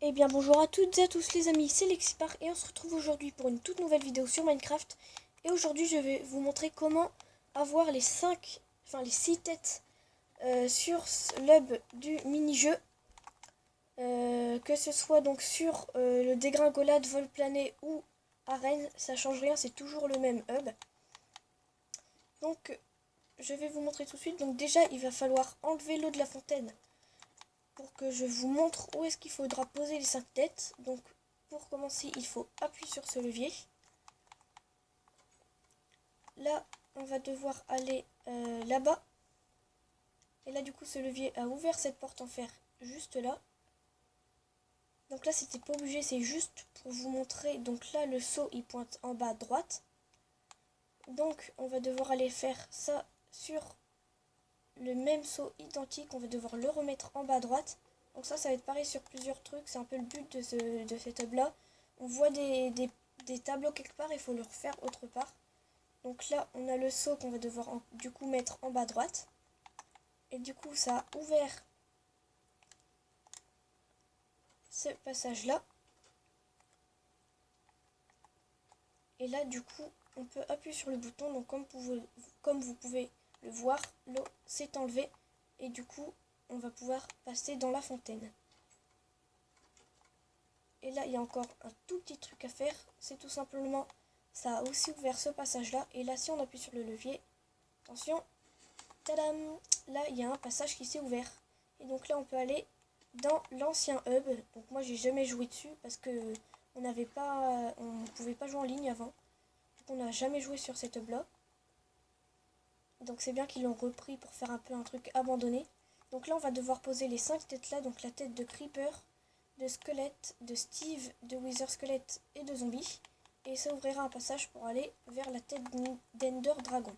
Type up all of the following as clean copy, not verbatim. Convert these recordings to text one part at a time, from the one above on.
Eh bien bonjour à toutes et à tous les amis, c'est Lexipar et on se retrouve aujourd'hui pour une toute nouvelle vidéo sur Minecraft. Et aujourd'hui je vais vous montrer comment avoir les 6 têtes sur l'hub du mini-jeu. Que ce soit donc sur le dégringolade, vol plané ou arène, ça change rien, c'est toujours le même hub. Donc je vais vous montrer tout de suite. Donc déjà il va falloir enlever l'eau de la fontaine pour que je vous montre où est-ce qu'il faudra poser les 5 têtes. Donc pour commencer, il faut appuyer sur ce levier. Là, on va devoir aller là-bas. Et là, du coup, ce levier a ouvert cette porte en fer juste là. Donc là, c'était pas obligé, c'est juste pour vous montrer. Donc là, le seau, il pointe en bas à droite. Donc, on va devoir aller faire ça sur le même seau identique. On va devoir le remettre en bas à droite. Donc ça va être pareil sur plusieurs trucs. C'est un peu le but de cette hub là. On voit des tableaux quelque part, il faut le refaire autre part. Donc là, on a le seau qu'on va devoir du coup mettre en bas à droite. Et du coup, ça a ouvert ce passage-là. Et là, du coup, on peut appuyer sur le bouton. Donc comme vous pouvez le voir, l'eau s'est enlevée. Et du coup, on va pouvoir passer dans la fontaine. Et là, il y a encore un tout petit truc à faire. C'est tout simplement, ça a aussi ouvert ce passage-là. Et là, si on appuie sur le levier, attention, tadam, là, il y a un passage qui s'est ouvert. Et donc là, on peut aller dans l'ancien hub. Donc moi, j'ai jamais joué dessus parce que on pouvait pas jouer en ligne avant. Donc on n'a jamais joué sur cette hub-là. Donc c'est bien qu'ils l'ont repris pour faire un peu un truc abandonné. Donc là, on va devoir poser les 5 têtes là. Donc la tête de Creeper, de Squelette, de Steve, de Wither Squelette et de Zombie. Et ça ouvrira un passage pour aller vers la tête d'Ender Dragon.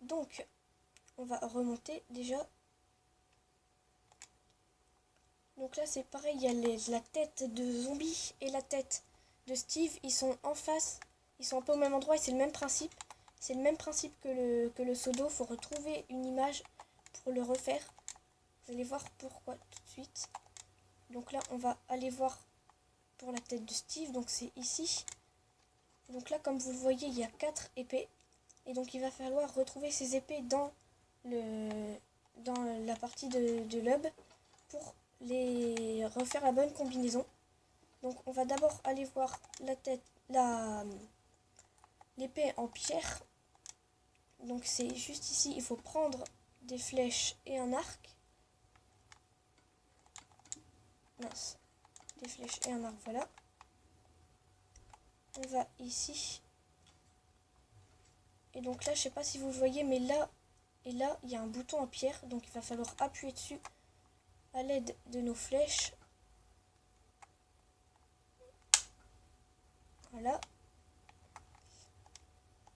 Donc, on va remonter déjà. Donc là, c'est pareil, il y a la tête de Zombie et la tête de Steve. Ils sont en face, ils sont un peu au même endroit et c'est le même principe. C'est le même principe que le seau d'eau. Il faut retrouver une image pour le refaire. Vous allez voir pourquoi tout de suite. Donc là, on va aller voir pour la tête de Steve. Donc c'est ici. Donc là, comme vous le voyez, il y a 4 épées. Et donc il va falloir retrouver ces épées dans la partie de l'hub pour les refaire la bonne combinaison. Donc on va d'abord aller voir l'épée en pierre. Donc c'est juste ici, il faut prendre des flèches et un arc. Mince, des flèches et un arc, voilà. On va ici. Et donc là, je sais pas si vous le voyez, mais là et là, il y a un bouton en pierre. Donc il va falloir appuyer dessus à l'aide de nos flèches. Voilà.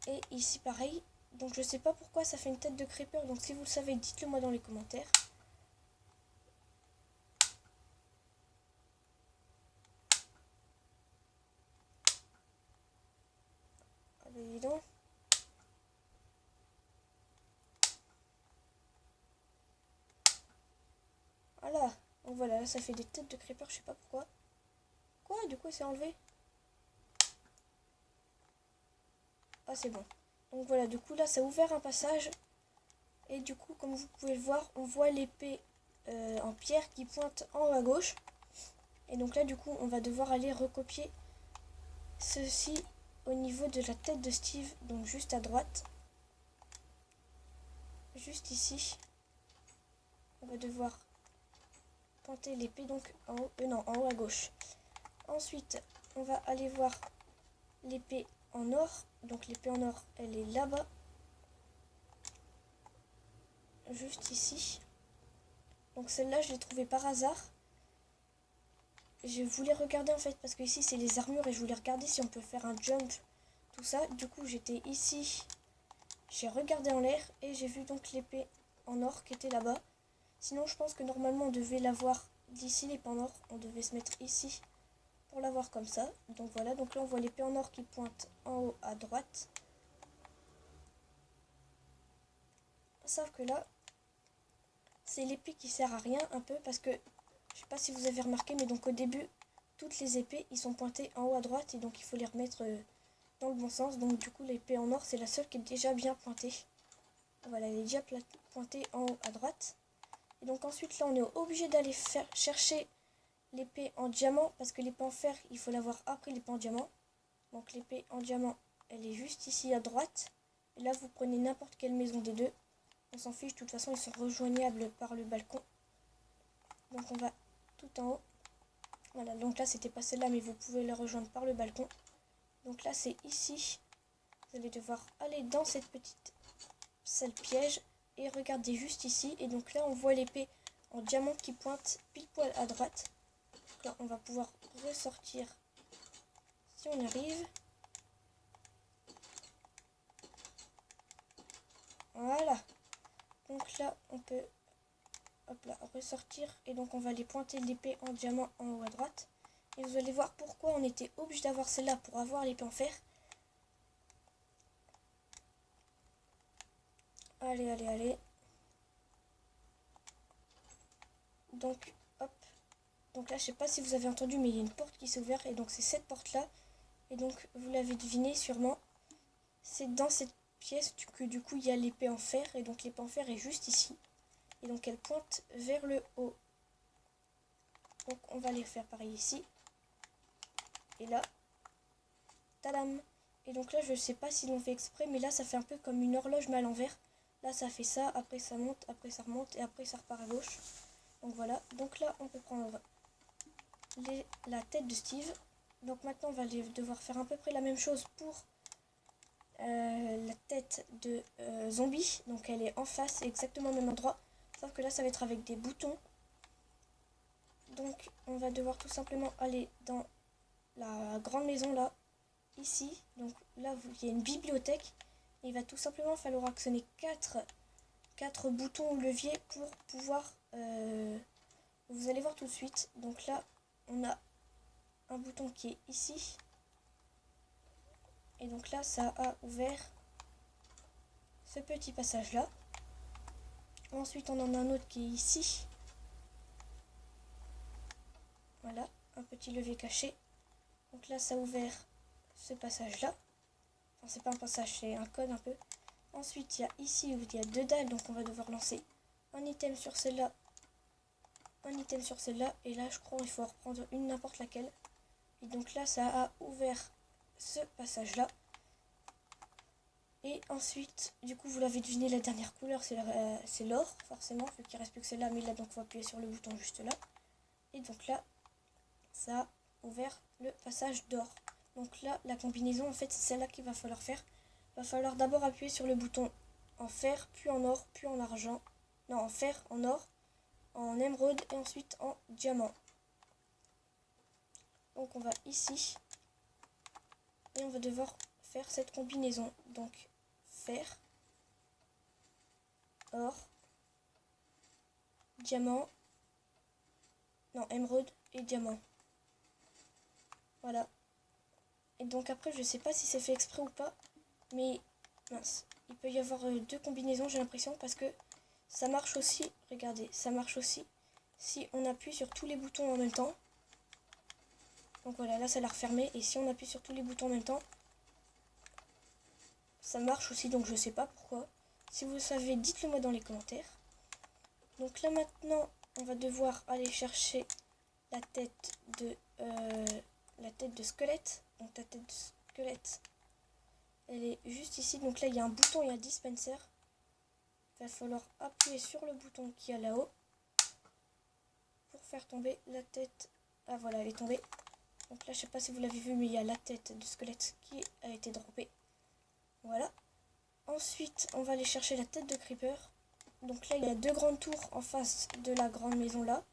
Et ici pareil. Donc je sais pas pourquoi ça fait une tête de creeper. Donc si vous le savez, dites-le moi dans les commentaires. Ah bah dis donc. Voilà. Donc voilà, là ça fait des têtes de creeper, je sais pas pourquoi. Quoi? Du coup c'est enlevé? Ah c'est bon. Donc voilà, du coup là ça a ouvert un passage. Et du coup, comme vous pouvez le voir, on voit l'épée en pierre qui pointe en haut à gauche. Et donc là, du coup, on va devoir aller recopier ceci au niveau de la tête de Steve. Donc juste à droite. Juste ici. On va devoir pointer l'épée donc en haut, en haut à gauche. Ensuite, on va aller voir l'épée en or. Donc l'épée en or, elle est là-bas. Juste ici. Donc celle-là, je l'ai trouvée par hasard. Je voulais regarder en fait, parce que ici c'est les armures et je voulais regarder si on peut faire un jump, tout ça. Du coup j'étais ici, j'ai regardé en l'air et j'ai vu donc l'épée en or qui était là-bas. Sinon je pense que normalement on devait l'avoir d'ici, l'épée en or, on devait se mettre ici pour l'avoir comme ça. Donc voilà, donc là on voit l'épée en or qui pointe en haut à droite. Sauf que là, c'est l'épée qui sert à rien un peu parce que Je sais pas si vous avez remarqué, mais donc au début, toutes les épées, ils sont pointés en haut à droite et donc il faut les remettre dans le bon sens. Donc du coup, l'épée en or, c'est la seule qui est déjà bien pointée. Voilà, elle est déjà pointée en haut à droite. Et donc ensuite, là, on est obligé d'aller chercher l'épée en diamant, parce que l'épée en fer, il faut l'avoir après l'épée en diamant. Donc l'épée en diamant, elle est juste ici à droite. Et là, vous prenez n'importe quelle maison des deux. On s'en fiche, de toute façon, ils sont rejoignables par le balcon. Donc on va tout en haut. Voilà, donc là, c'était pas celle-là, mais vous pouvez la rejoindre par le balcon. Donc là, c'est ici. Vous allez devoir aller dans cette petite salle piège. Et regardez juste ici. Et donc là, on voit l'épée en diamant qui pointe pile poil à droite. Donc là, on va pouvoir ressortir si on y arrive. Voilà. Donc là, on peut hop là, ressortir. Et donc, on va aller pointer l'épée en diamant en haut à droite. Et vous allez voir pourquoi on était obligé d'avoir celle-là pour avoir l'épée en fer. Allez, allez, allez. Donc, hop. Donc là, je sais pas si vous avez entendu, mais il y a une porte qui s'est ouverte. Et donc, c'est cette porte-là. Et donc, vous l'avez deviné sûrement. C'est dans cette pièce que du coup, il y a l'épée en fer. Et donc, l'épée en fer est juste ici. Et donc, elle pointe vers le haut. Donc, on va les faire pareil ici. Et là, tadam! Et donc là, je sais pas s'ils l'ont fait exprès, mais là, ça fait un peu comme une horloge mais à l'envers. Là, ça fait ça, après ça monte, après ça remonte, et après ça repart à gauche. Donc voilà, donc là, on peut prendre la tête de Steve. Donc maintenant, on va devoir faire à peu près la même chose pour la tête de zombie. Donc elle est en face, exactement au même endroit. Sauf que là, ça va être avec des boutons. Donc on va devoir tout simplement aller dans la grande maison là, ici. Donc là, il y a une bibliothèque. Et il va tout simplement falloir actionner 4 boutons ou leviers pour pouvoir... vous allez voir tout de suite. Donc là, on a un bouton qui est ici. Et donc là, ça a ouvert ce petit passage-là. Ensuite, on en a un autre qui est ici. Voilà, un petit levier caché. Donc là, ça a ouvert ce passage-là. Enfin, c'est pas un passage, c'est un code un peu. Ensuite, il y a ici où il y a 2 dalles. Donc on va devoir lancer un item sur celle-là, un item sur celle-là. Et là, je crois qu'il faut reprendre une n'importe laquelle. Et donc là, ça a ouvert ce passage-là. Et ensuite, du coup, vous l'avez deviné, la dernière couleur, c'est l'or, forcément, vu qu'il ne reste plus que celle-là. Mais là, donc, on va appuyer sur le bouton juste là. Et donc là, ça a ouvert le passage d'or. Donc là, la combinaison, en fait, c'est celle-là qu'il va falloir faire. Il va falloir d'abord appuyer sur le bouton en fer, puis en or, puis en argent. Non, en fer, en or, en émeraude et ensuite en diamant. Donc on va ici. Et on va devoir faire cette combinaison. Donc fer, or, diamant, non, émeraude et diamant. Voilà. Et donc après, je sais pas si c'est fait exprès ou pas, mais mince, il peut y avoir 2 combinaisons, j'ai l'impression, parce que ça marche aussi, regardez, ça marche aussi si on appuie sur tous les boutons en même temps. Donc voilà, là ça l'a refermé, et si on appuie sur tous les boutons en même temps, ça marche aussi, donc je sais pas pourquoi. Si vous savez, dites-le moi dans les commentaires. Donc là maintenant, on va devoir aller chercher la tête de squelette. Donc la tête de squelette, elle est juste ici. Donc là, il y a un bouton et un dispenser. Il va falloir appuyer sur le bouton qui est là-haut pour faire tomber la tête. Ah voilà, elle est tombée. Donc là, je sais pas si vous l'avez vu, mais il y a la tête de squelette qui a été droppée. Voilà. Ensuite, on va aller chercher la tête de creeper. Donc là, il y a 2 grandes tours en face de la grande maison là.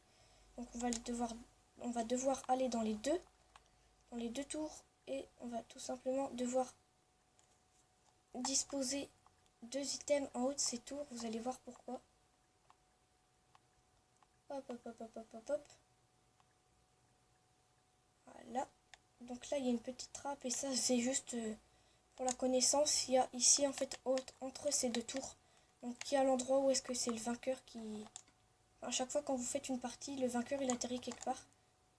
Donc on va devoir aller dans les deux tours, et on va tout simplement devoir disposer 2 items en haut de ces tours. Vous allez voir pourquoi. Hop, hop, hop, hop, hop, hop, hop. Voilà. Donc là, il y a une petite trappe, et ça, c'est juste pour la connaissance. Il y a ici, en fait, entre ces 2 tours. Donc, il y a l'endroit où est-ce que c'est le vainqueur qui à chaque fois quand vous faites une partie, le vainqueur il atterrit quelque part.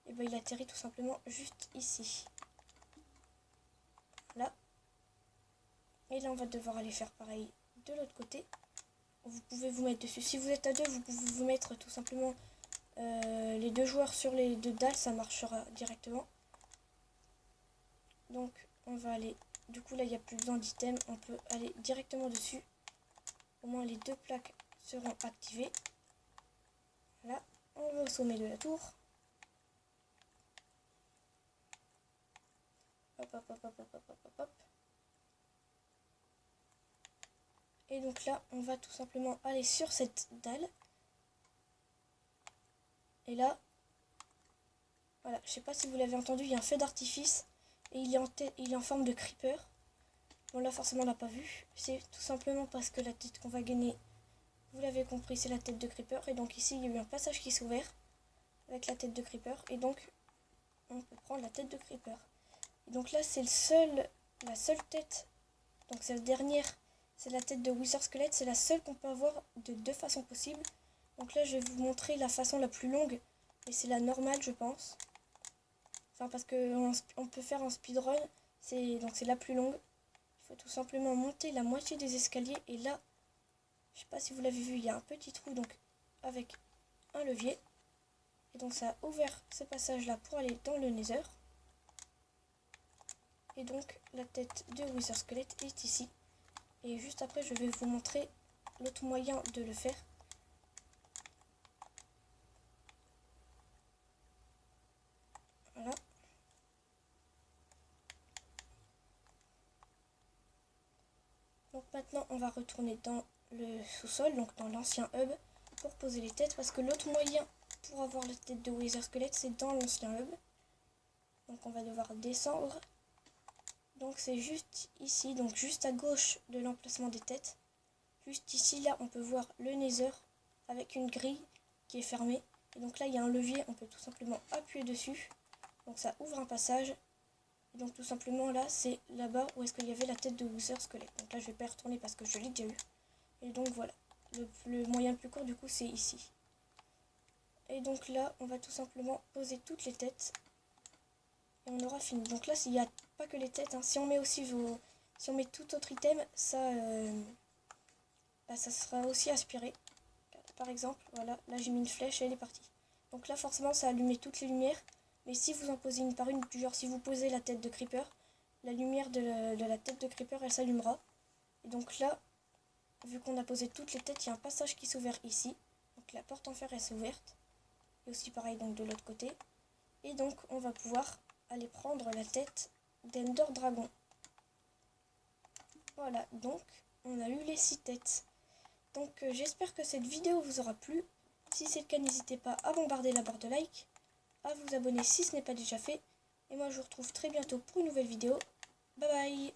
Et ben il atterrit tout simplement juste ici. Là. Et là on va devoir aller faire pareil de l'autre côté. Vous pouvez vous mettre dessus. Si vous êtes à deux, vous pouvez vous mettre tout simplement les deux joueurs sur les deux dalles, ça marchera directement. Donc on va aller, du coup là il n'y a plus besoin d'items, on peut aller directement dessus. Au moins les deux plaques seront activées. Voilà, on va au sommet de la tour. Hop, hop, hop, hop, hop, hop, hop, hop. Et donc là, on va tout simplement aller sur cette dalle. Et là, voilà, je sais pas si vous l'avez entendu, il y a un feu d'artifice. Et il est en forme de creeper. Bon là, forcément, on l'a pas vu. C'est tout simplement parce que la tête qu'on va gagner, vous l'avez compris, c'est la tête de creeper. Et donc ici, il y a eu un passage qui s'est ouvert avec la tête de creeper. Et donc, on peut prendre la tête de creeper. Et donc là, c'est la seule tête. Donc cette dernière, c'est la tête de Wither Squelette. C'est la seule qu'on peut avoir de deux façons possibles. Donc là, je vais vous montrer la façon la plus longue. Et c'est la normale, je pense. Enfin, parce qu'on peut faire un speedrun. Donc c'est la plus longue. Il faut tout simplement monter la moitié des escaliers. Et là, je sais pas si vous l'avez vu, il y a un petit trou donc avec un levier. Et donc ça a ouvert ce passage-là pour aller dans le Nether. Et donc la tête de Wither Squelette est ici. Et juste après, je vais vous montrer l'autre moyen de le faire. Voilà. Donc maintenant, on va retourner dans le sous-sol, donc dans l'ancien hub, pour poser les têtes. Parce que l'autre moyen pour avoir la tête de Wither Squelette, c'est dans l'ancien hub. Donc on va devoir descendre. Donc c'est juste ici, donc juste à gauche de l'emplacement des têtes. Juste ici, là, on peut voir le Nether avec une grille qui est fermée. Et donc là, il y a un levier, on peut tout simplement appuyer dessus. Donc ça ouvre un passage. Et donc tout simplement là, c'est là-bas où est-ce qu'il y avait la tête de Wither Squelette. Donc là, je vais pas y retourner parce que je l'ai déjà eu. Et donc voilà, le moyen le plus court du coup, c'est ici. Et donc là, on va tout simplement poser toutes les têtes. Et on aura fini. Donc là, il n'y a pas que les têtes. Hein. Si on met aussi si on met tout autre item, ça sera aussi aspiré. Par exemple, voilà, là j'ai mis une flèche et elle est partie. Donc là, forcément, ça a allumé toutes les lumières. Mais si vous en posez une par une, du genre si vous posez la tête de creeper, la lumière de la tête de creeper, elle s'allumera. Et donc là, vu qu'on a posé toutes les têtes, il y a un passage qui s'ouvre ici. Donc la porte en fer, elle s'est ouverte. Et aussi pareil donc de l'autre côté. Et donc on va pouvoir aller prendre la tête d'Ender Dragon. Voilà, donc on a eu les 6 têtes. Donc j'espère que cette vidéo vous aura plu. Si c'est le cas, n'hésitez pas à bombarder la barre de like, à vous abonner si ce n'est pas déjà fait. Et moi je vous retrouve très bientôt pour une nouvelle vidéo. Bye bye.